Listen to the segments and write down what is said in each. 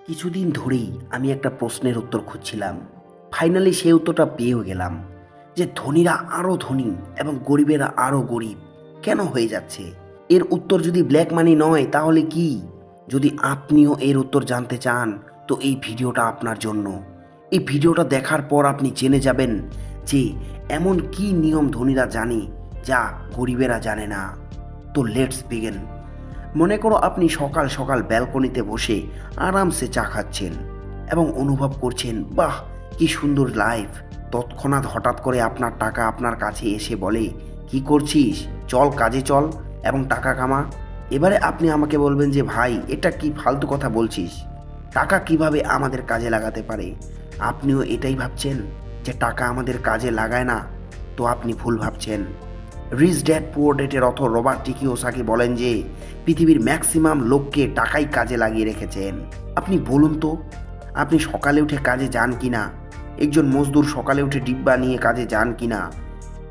কিছুদিন ধরেই আমি একটা প্রশ্নের উত্তর খুঁজছিলাম। ফাইনালি সেই উত্তরটা পেয়েও গেলাম যে ধনীরা আরও ধনী এবং গরিবেরা আরও গরিব কেন হয়ে যাচ্ছে। এর উত্তর যদি ব্ল্যাক মানি নয় তাহলে কি? যদি আপনিও এর উত্তর জানতে চান তো এই ভিডিওটা আপনার জন্য। এই ভিডিওটা দেখার পর আপনি জেনে যাবেন যে এমন কি নিয়ম ধনীরা জানে যা গরিবেরা জানে না। তো লেটস বিগিন। মনে করো আপনি সকাল সকাল ব্যালকনিতে বসে আরামসে চা খাচ্ছেন এবং অনুভব করছেন, বাহ কি সুন্দর লাইফ। তৎক্ষণাৎ হঠাৎ করে আপনার টাকা আপনার কাছে এসে বলে, কি করছিস, চল কাজে চল এবং টাকা কামা। এবারে আপনি আমাকে বলবেন যে ভাই এটা কি ফালতু কথা বলছিস, টাকা কিভাবে আমাদের কাজে লাগাতে পারে। আপনিও এটাই ভাবছেন যে টাকা আমাদের কাজে লাগায় না? তো আপনি ভুল ভাবছেন। রিচ ড্যাড পুয়ার ড্যাডের অথর রবার্ট টি কিওসাকি বলেন যে পৃথিবীর ম্যাক্সিমাম লোককে টাকাই কাজে লাগিয়ে রেখেছেন। আপনি বলুন তো, আপনি সকালে উঠে কাজে যান কি না? একজন মজদুর সকালে উঠে ডিব্বা নিয়ে কাজে যান কি না?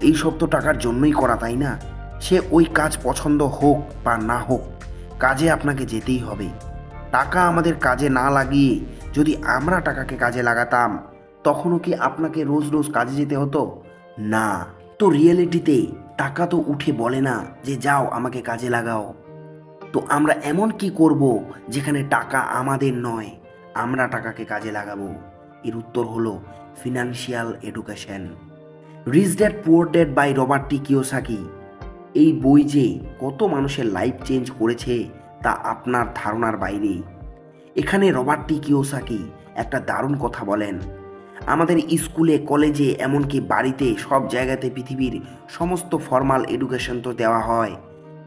এই সব তো টাকার জন্যই করা, তাই না? সে ওই কাজ পছন্দ হোক বা না হোক, কাজে আপনাকে যেতেই হবে। টাকা আমাদের কাজে না লাগিয়ে যদি আমরা টাকাকে কাজে লাগাতাম তখনও কি আপনাকে রোজ রোজ কাজে যেতে হতো? না। তো রিয়েলিটিতে টাকা তো উঠে বলে না যে যাও আমাকে কাজে লাগাও। তো আমরা এমন কি করব যেখানে টাকা আমাদের নয়, আমরা টাকাকে কাজে লাগাবো? এর উত্তর হলো financial education. Rich dad poor dad by Robert T Kiyosaki. এই বই যে কত মানুষের লাইফ চেঞ্জ করেছে তা আপনার ধারণার বাইরে। এখানে রবার্ট টি কিওসাকি একটা দারুণ কথা বলেন। আমাদের স্কুলে কলেজে এমনকি বাড়িতে সব জায়গাতে পৃথিবীর সমস্ত ফর্মাল এডুকেশন তো দেওয়া হয়,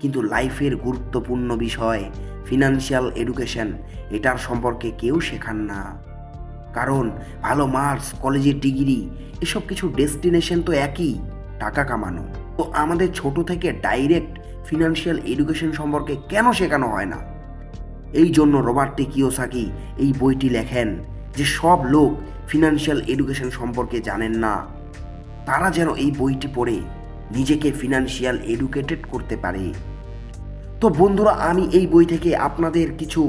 কিন্তু লাইফের গুরুত্বপূর্ণ বিষয় ফিনান্সিয়াল এডুকেশন এটার সম্পর্কে কেউ শেখান না। কারণ ভালো মার্কস, কলেজের ডিগ্রি এসব কিছু ডেস্টিনেশন তো একই, টাকা কামানো। তো আমাদের ছোট থেকে ডাইরেক্ট ফিনান্সিয়াল এডুকেশন সম্পর্কে কেন শেখানো হয় না? এই জন্য রবার্ট টি কিওসাকি এই বইটি লেখেন যে সব লোক ফিনান্সিয়াল এডুকেশন সম্পর্কে জানেন না। তারা যেন এই বইটি পড়ে নিজেকে ফিনান্সিয়াল এডুকেটেড করতে পারে। তো বন্ধুরা, আমি এই বই থেকে আপনাদের কিছু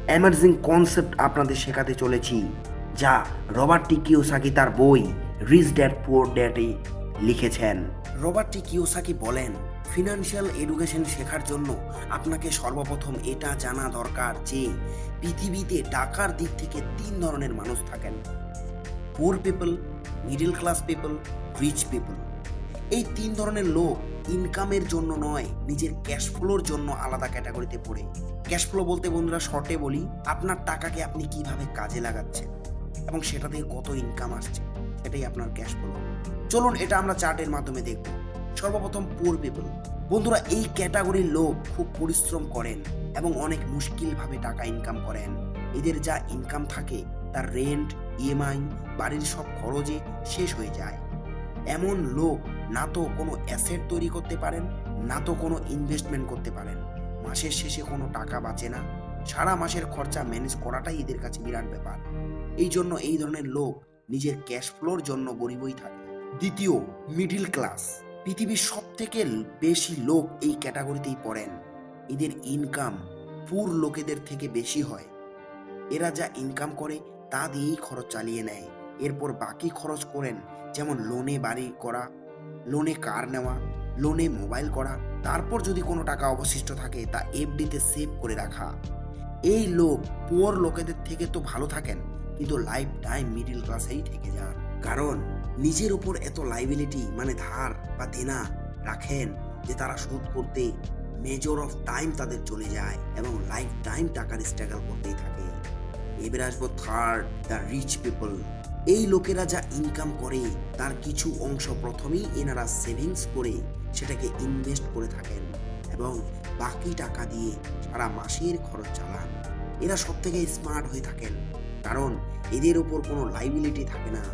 অ্যামাজিং কনসেপ্ট আপনাদের শেখাতে চলেছি যা রবার্ট টি কিওসাকি তার বই রিচ ড্যাড পুয়ার ড্যাডে লিখেছেন। রবার্ট টি কিওসাকি বলেন, ফিনান্সিয়াল এডুকেশন শেখার জন্য আপনাকে সর্বপ্রথম এটা জানা দরকার যে পৃথিবীতে টাকার দিক থেকে তিন ধরনের মানুষ থাকেন: poor people, middle class people, rich people. এই তিন ধরনের লোক ইনকামের জন্য নয়, নিজের ক্যাশ ফ্লোর জন্য আলাদা ক্যাটাগরিতে পড়ে। ক্যাশ ফ্লো বলতে বন্ধুরা শর্টে বলি, আপনার টাকাকে আপনি কিভাবে কাজে লাগাচ্ছেন এবং সেটা দিয়ে কত ইনকাম আসছে, সেটাই আপনার ক্যাশ ফ্লো। চলুন এটা আমরা চার্টের মাধ্যমে দেখব। সর্বপ্রথম পুয়ার পিপল। বন্ধুরা, এই ক্যাটাগরির লোক খুব পরিশ্রম করেন এবং অনেক মুশকিলভাবে টাকা ইনকাম করেন। এদের যা ইনকাম থাকে তার রেন্ট, ইএমআই, বাড়ির সব খরচে শেষ হয়ে যায়। এমন লোক না তো কোনো অ্যাসেট তৈরি করতে পারেন, না তো কোনো ইনভেস্টমেন্ট করতে পারেন। মাসের শেষে কোনো টাকা বাঁচে না, সারা মাসের খরচা ম্যানেজ করাটাই এদের কাছে বিরাট ব্যাপার। এই জন্য এই ধরনের লোক নিজের ক্যাশ ফ্লোর জন্য গরিবই থাকে। দ্বিতীয়, মিডল ক্লাস। পৃথিবীর সব থেকে বেশি লোক এই ক্যাটাগরিতেই পড়েন। এদের ইনকাম পুর লোকেদের থেকে বেশি হয়। এরা যা ইনকাম করে তা দিয়েই খরচ চালিয়ে নেয়। এরপর বাকি খরচ করেন, যেমন লোনে বাড়ি করা, লোনে কার নেওয়া, লোনে মোবাইল করা। তারপর যদি কোনো টাকা অবশিষ্ট থাকে তা এফডিতে সেভ করে রাখা। এই লোক পুয়ার লোকেদের থেকে তো ভালো থাকেন, কিন্তু লাইফ টাইম মিডল ক্লাসেই থেকে যান। কারণ নিজের উপর এত লাইবিলিটি মানে ধার বা দেনা রাখেন যে তারা শোধ করতে মেজর অফ টাইম তাদের চলে যায় এবং লাইফ টাইম টাকার স্ট্রাগল করতেই থাকে। এবার আসবো থার্ড, দ্য রিচ পিপল। এই লোকেরা যা ইনকাম করে তার কিছু অংশ প্রথমেই এনারা সেভিংস করে সেটাকে ইনভেস্ট করে থাকেন এবং বাকি টাকা দিয়ে সারা মাসের খরচ চালান। এরা সব থেকে স্মার্ট হয়ে থাকেন কারণ এদের ওপর কোনো লাইবিলিটি থাকে না,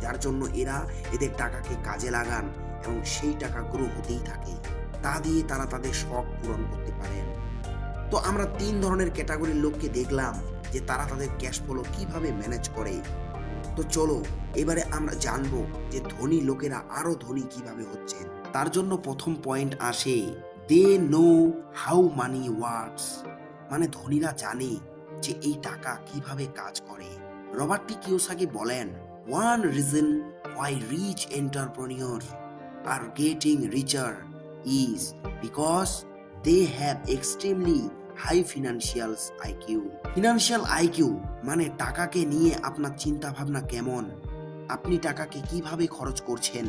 যার জন্য এরা এদের টাকাকে কাজে লাগান এবং সেই টাকা গ্রো হতেই থাকে। তা দিয়ে তারা তাদের শখ পূরণ করতে পারেন। তো আমরা তিন ধরনের ক্যাটাগরির লোককে দেখলাম যে তারা তাদের ক্যাশ ফ্লো কিভাবে ম্যানেজ করে। তো চলো এবারে আমরা জানবো যে ধনী লোকেরা আরো ধনী কিভাবে হচ্ছেন। তার জন্য প্রথম পয়েন্ট আসে, they know how money works. মানে ধনীরা জানে যে এই টাকা কিভাবে কাজ করে। রবার্ট টি কিওসাকি বলেন, one reason why rich entrepreneurs are getting richer is because they have extremely high financial IQ. Financial IQ মানে টাকাকে নিয়ে আপনার চিন্তা ভাবনা কেমন, আপনি টাকাকে কিভাবে খরচ করছেন,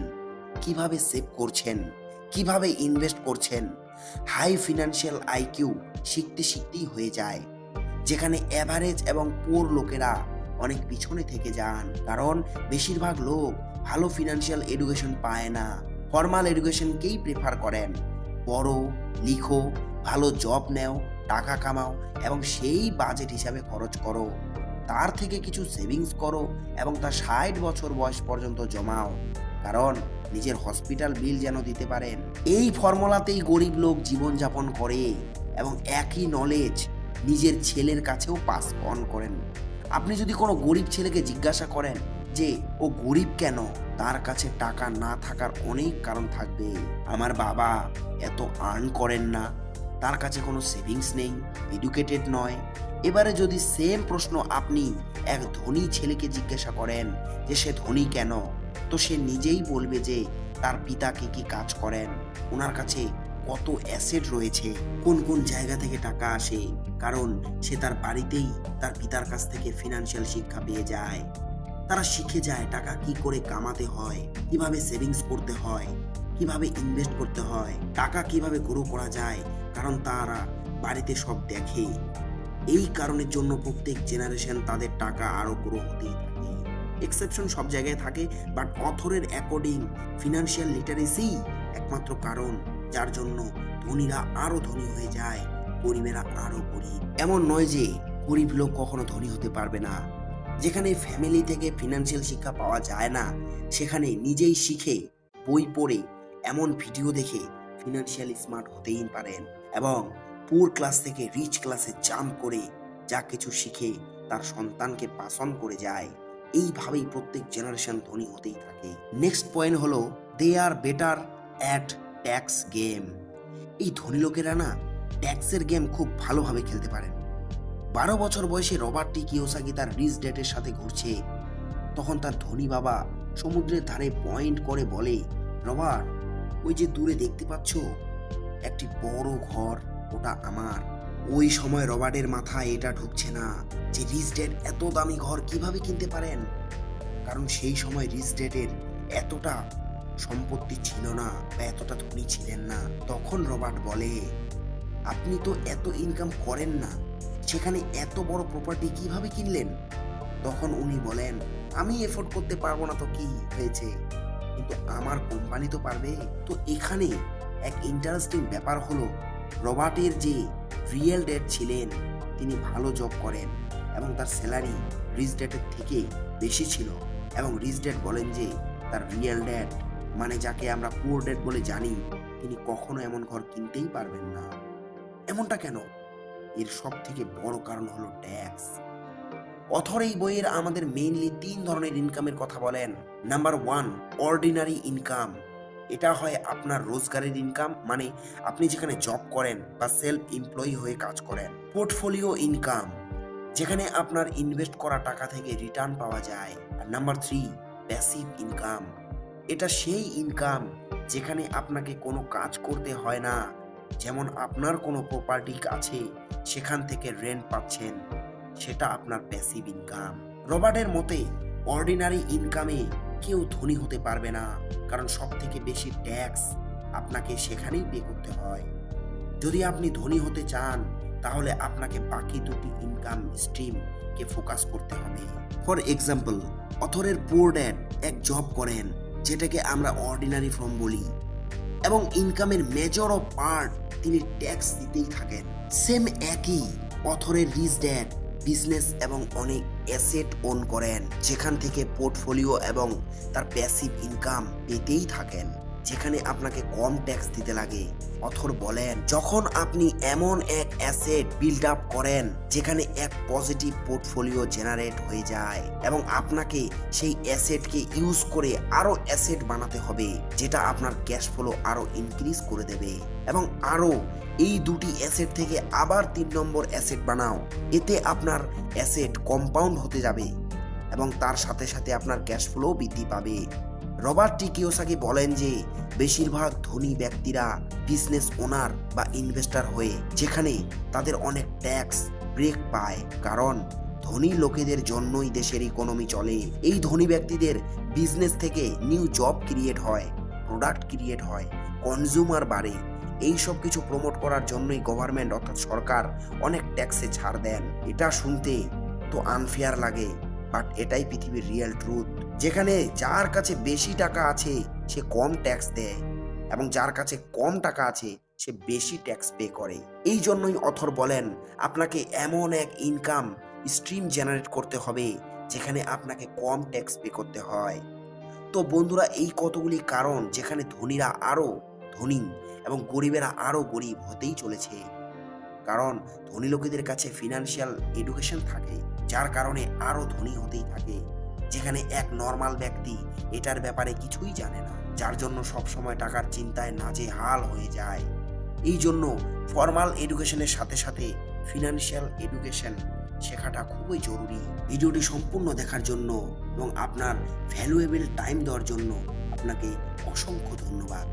কিভাবে সেভ করছেন, কিভাবে ইনভেস্ট করছেন। হাই ফিনান্সিয়াল আইকিউ শিখতে শিখতেই হয়ে যায়, যেখানে অ্যাভারেজ এবং পুয়ার লোকেরা অনেক পিছনে থেকে যান, কারণ বেশিরভাগ লোক ভালো ফিনান্সিয়াল এডুকেশন পায় না, ফর্মাল এডুকেশনকেই প্রেফার করেন। পড়ো, লিখো, ভালো জব নেও, টাকা কামাও এবং সেই বাজেট হিসাবে খরচ করো, তার থেকে কিছু সেভিংস করো এবং তা 60 বছর বয়স পর্যন্ত জমাও, কারণ নিজের হসপিটাল বিল যেন দিতে পারেন। এই ফর্মুলাতেই গরিব লোক জীবনযাপন করে এবং একই নলেজ নিজের ছেলের কাছেও পাস অন করেন। আপনি যদি কোনো গরিব ছেলেকে জিজ্ঞাসা করেন যে ও গরিব কেন, তার কাছে টাকা না থাকার অনেক কারণ থাকবে। আমার বাবা এত আর্ন করেন না, তার কাছে কোনো সেভিংস নেই, এডুকেটেড নয়। এবারে যদি সেম প্রশ্ন আপনি এক ধনী ছেলেকে জিজ্ঞাসা করেন যে সে ধনী কেন, তো সে নিজেই বলবে যে তার পিতা কি কাজ করেন, ওনার কাছে কত অ্যাসেট রয়েছে, কোন কোন জায়গা থেকে টাকা আসে, কারণ সে তার বাড়িতেই তার পিতার কাছ থেকে ফিনান্সিয়াল শিক্ষা পেয়ে যায়। তারা শিখে যায় টাকা কি করে কামাতে হয়, কিভাবে সেভিংস করতে হয়, কিভাবে ইনভেস্ট করতে হয়, টাকা কিভাবে গ্রো করা যায়, কারণ তারা বাড়িতে সব দেখে। এই কারণের জন্য প্রত্যেক জেনারেশন তাদের টাকা আরো গ্রো হতেই থাকে। এক্সেপশন সব জায়গায় থাকে, বাট অথরের অ্যাকর্ডিং ফিনান্সিয়াল লিটারেসি একমাত্র কারণ যার জন্য ধনীরা আরো ধনী হয়ে যায়, গরিবেরা আরো গরিব। এমন নয় যে গরিব লোক কখনো ধনী হতে পারবে না। যেখানে ফ্যামিলি থেকে ফিনান্সিয়াল শিক্ষা পাওয়া যায় না, সেখানে নিজেই শিখে, বই পড়ে, এমন ভিডিও দেখে ফিনান্সিয়ালি স্মার্ট হতেই পারেন এবং পুর ক্লাস থেকে রিচ ক্লাসে জাম্প করে যা কিছু শিখে তার সন্তানকে পাস অন করে যায়। এইভাবেই প্রত্যেক জেনারেশন ধনী হতেই থাকে। নেক্সট পয়েন্ট হলো দে আর বেটার অ্যাট ট্যাক্স গেম। এই ধনী লোকেরা না ট্যাক্সের গেম খুব ভালোভাবে খেলতে পারেন। 12 বছর বয়সে রবার্ট টি কিওসাকি তার রিচ ড্যাডের সাথে ঘুরছে, তখন তার ধনী বাবা সমুদ্রের ধারে পয়েন্ট করে বলে, রবার্ট, ওই যে দূরে দেখতে পাচ্ছ একটি বড় ঘর, ওটা আমার। ওই সময় রবার্টের মাথায় এটা ঢুকছে না যে রিচ ড্যাড এত দামি ঘর কিভাবে কিনতে পারেন, কারণ সেই সময় রিচ ড্যাডের এতটা সম্পত্তি ছিল না বা এতটা ধনী ছিলেন না। তখন রবার্ট বলে, আপনি তো এত ইনকাম করেন না, সেখানে এত বড় প্রপার্টি কিভাবে কিনলেন? তখন উনি বলেন, আমি এফোর্ড করতে পারবো না তো কি হয়েছে, কিন্তু আমার কোম্পানি তো পারবে। তো এখানে এক ইন্টারেস্টিং ব্যাপার হলো, রবার্টের যে রিয়েল ড্যাড ছিলেন তিনি ভালো জব করেন এবং তার স্যালারি রিচ ড্যাডের থেকে বেশি ছিল, এবং রিচ ড্যাড বলেন যে তার রিয়েল ড্যাড মানে যাকে আমরা পুয়ার ড্যাড বলে জানি, তিনি কখনো এমন ঘর কিনতেই পারবেন না। এমনটা কেন? এর সব থেকে বড় কারণ হলো ট্যাক্স। অথর এই বইয়ের আমাদের মেইনলি 3 ধরনের ইনকামের কথা বলেন। Number 1, ordinary income. এটা হয় আপনার রোজগারের ইনকাম, মানে আপনি যেখানে জব করেন বা সেলফ এমপ্লয়ি হয়ে কাজ করেন। পোর্টফোলিও ইনকাম, যেখানে আপনার ইনভেস্ট করা টাকা থেকে রিটার্ন পাওয়া যায়। আর নাম্বার 3, প্যাসিভ ইনকাম। এটা সেই ইনকাম যেখানে আপনাকে কোনো কাজ করতে হয় না, যেমন আপনার কোনো প্রপার্টি আছে, সেখান থেকে রেন্ট পাচ্ছেন, সেটা আপনার প্যাসিভ ইনকাম। রবার্টের মতে অর্ডিনারি ইনকামে কেউ ধনী হতে পারবে না, কারণ সব থেকে বেশি ট্যাক্স আপনাকে সেখানেই পে করতে হয়। যদি আপনি ধনী হতে চান, তাহলে আপনাকে বাকি দুটি ইনকাম স্ট্রিমকে ফোকাস করতে হবে। ফর এক্সাম্পল, অথরের পুয়ার ড্যাড এক জব করেন যেটাকে আমরা অর্ডিনারি ফর্ম বলি, এবং ইনকামের মেজর অফ পার্ট তিনি ট্যাক্স দিতেই থাকেন। সেম একই অথরের রিচ ড্যাড বিজনেস এবং অনেক অ্যাসেট ওন করেন, যেখান থেকে পোর্টফোলিও এবং তার প্যাসিভ ইনকাম পেতেই থাকেন, যেখানে আপনাকে কম ট্যাক্স দিতে লাগে। অথর বলেন, যখন আপনি এমন এক অ্যাসেট বিল্ড আপ করেন যেখানে এক পজিটিভ পোর্টফোলিও জেনারেট হয়ে যায়, এবং আপনাকে সেই অ্যাসেটকে ইউজ করে আরো অ্যাসেট বানাতে হবে, যেটা আপনার ক্যাশ ফ্লো আরো ইনক্রিজ করে দেবে এবং আরো এই দুটি অ্যাসেট থেকে আবার 3 নম্বর অ্যাসেট বানাও। এতে আপনার অ্যাসেট কম্পাউন্ড হতে যাবে এবং তার সাথে সাথে আপনার ক্যাশ ফ্লো বৃদ্ধি পাবে। রবার্ট টি কিওসাকি বলেন যে বেশিরভাগ ধনী ব্যক্তিরা বিজনেস ওনার বা ইনভেস্টর হয়ে যেখানে তাদের অনেক ট্যাক্স ব্রেক পায়, কারণ ধনী লোকেদের জন্যই দেশের ইকোনমি চলে। এই ধনী ব্যক্তিদের বিজনেস থেকে নিউ জব ক্রিয়েট হয়, প্রোডাক্ট ক্রিয়েট হয়, কনজিউমার বাড়ে। এই সব কিছু প্রমোট করার জন্যই গভর্নমেন্ট অর্থাৎ সরকার অনেক ট্যাক্সে ছাড় দেন। এটা শুনতে তো আনফেয়ার লাগে, বাট এটাই পৃথিবীর রিয়েল ট্রুথ, যেখানে যার কাছে বেশি টাকা আছে সে কম ট্যাক্স দেয় এবং যার কাছে কম টাকা আছে সে বেশি ট্যাক্স পে করে। এই জন্যই অথর বলেন আপনাকে এমন এক ইনকাম স্ট্রিম জেনারেট করতে হবে যেখানে আপনাকে কম ট্যাক্স পে করতে হয়। তো বন্ধুরা, এই কতগুলি কারণ যেখানে ধনীরা আরও ধনী এবং গরিবেরা আরও গরিব হতেই চলেছে, কারণ ধনী লোকেদের কাছে ফিনান্সিয়াল এডুকেশন থাকে, যার কারণে আরও ধনী হতেই থাকে, যেখানে এক নর্মাল ব্যক্তি এটার ব্যাপারে কিছুই জানে না, যার জন্য সবসময় টাকার চিন্তায় নাজেহাল হয়ে যায়। এই জন্য ফর্মাল এডুকেশনের সাথে সাথে ফিনান্সিয়াল এডুকেশন শেখাটা খুবই জরুরি। ভিডিওটি সম্পূর্ণ দেখার জন্য এবং আপনার ভ্যালুয়েবল টাইম দেওয়ার জন্য আপনাকে অসংখ্য ধন্যবাদ।